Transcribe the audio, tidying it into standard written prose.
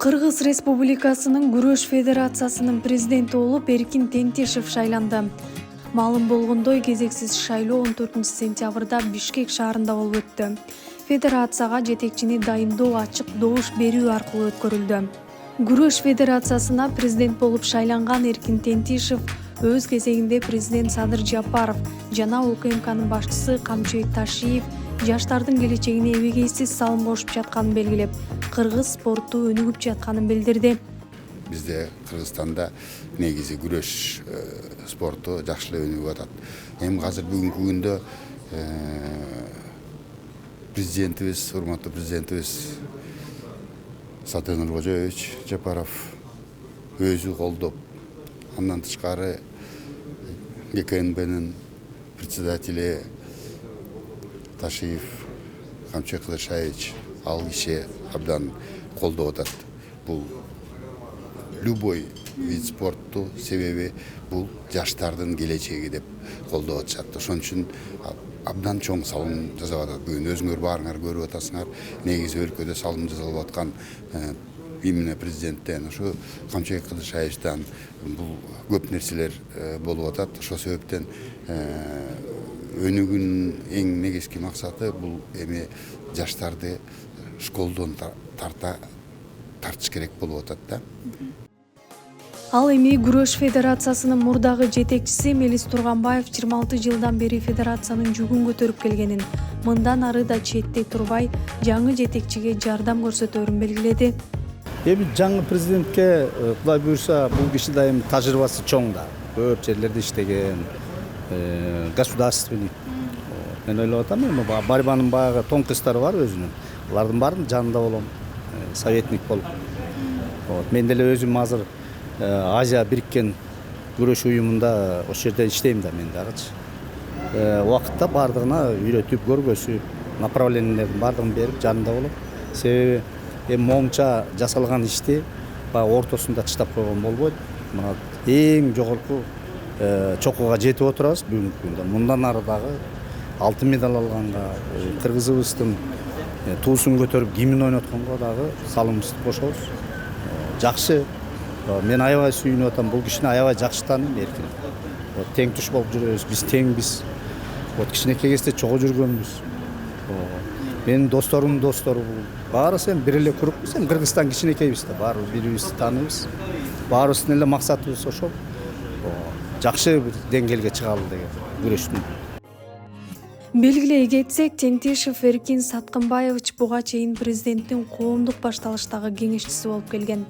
Кыргыз Республикасынын күрөш федерациясынын президенти болуп Эркин Тентишев шайланды. Маалым болгондой, кезексиз шайлоо 14-сентябрда Бишкек шаарында болуп өттү. Федерацияга жетекчини дайындоо ачык добуш берүү аркылуу өткөрүлдү. Күрөш федерациясына президент болуп шайланган Эркин Тентишев өз кезегинде президент Садыр Жапаров жана УКМКнын башчысы Камчыбек Ташиев жаштардын келечегине эбегейсиз салым кошуп жатканын белгилеп, кыргыз спорту өнүгүп жатканын билдирди. Бизде Кыргызстанда негизи күрөш спорту жакшы эле өнүгүп атат. Эми азыр бүгүнкү күндө президентибиз, урматтуу президентибиз Садыр Кожоевич Жапаров өзү колдоп, андан тышкары ГКНБнын председатели Ташиев Камчыбек Ташиевич ал киши абдан колдоп атат. Бул любой вид спорту, себеби бул жаштардын келечеги деп колдоп атышат. Ошон үчүн абдан чоң салым жасап атат. Бүгүн өзүңөр баарыңар көрүп атасыңар. Негизи өлкөдө салым жасалып аткан именно президенттен, ошо Камчыбек Ташиевичтен бул көп нерселер болуп атат. Ошол себептен өнүгүүнүн эң негизги максаты бул эми жаштарды школдон тартыш керек болуп атат да. Ал эми күрөш федерациясынын мурдагы жетекчиси Мелис Турганбаев 26 жылдан бери федерациянын жүгүн көтөрүп келгенин, мындан ары да четте турбай жаңы жетекчиге жардам көрсөтөрүн белгиледи. Эми жаңы президентке Кудай буйрса, бул киши да эми тажрыйбасы чоң да. Көп жерлерде иштеген, государственник. Мен ойлоп атам, эми борьбанын баягы тонкостары бар өзүнүн. Алардын баарынын жанында болом, советник болуп. Мен деле өзүм азыр Азия бириккен күрөш уюмунда ошол жерде иштейм да мен дагычы. Убакытта бардыгына үйрөтүп, көргөзүп, направлениелердин бардыгын берип жанында болом. Себеби эми моңча жасалган ишти баягы ортосунда таштап койгон болбойт. Мына эң жогорку чокуга жетип отурабыз бүгүнкү күндө. Мындан ары дагы алтын медаль алганга, кыргызыбыздын туусун көтөрүп гимн ойнотконго дагы салымыбызды кошобуз. Жакшы. Мен аябай сүйүнүп атам, бул кишини аябай жакшы тааныйм, Эркин. Тең туш болуп жүрөбүз, биз теңбиз. Кичинекей кезде чогуу жүргөнбүз. Менин досторумдун достору бул. Баарыбыз эми бир эле кругбуз, эми Кыргызстан кичинекейбиз да, баары бири-бирибизди тааныйбыз. Баарыбыздын эле максатыбыз ошол. Жакшы бир деңгээлге чыгалы деген күрөштүн. Белгилей кетсек, Тентишев Эркин Саткынбаевич буга чейин президенттин коомдук башталыштагы кеңешчиси болуп келген.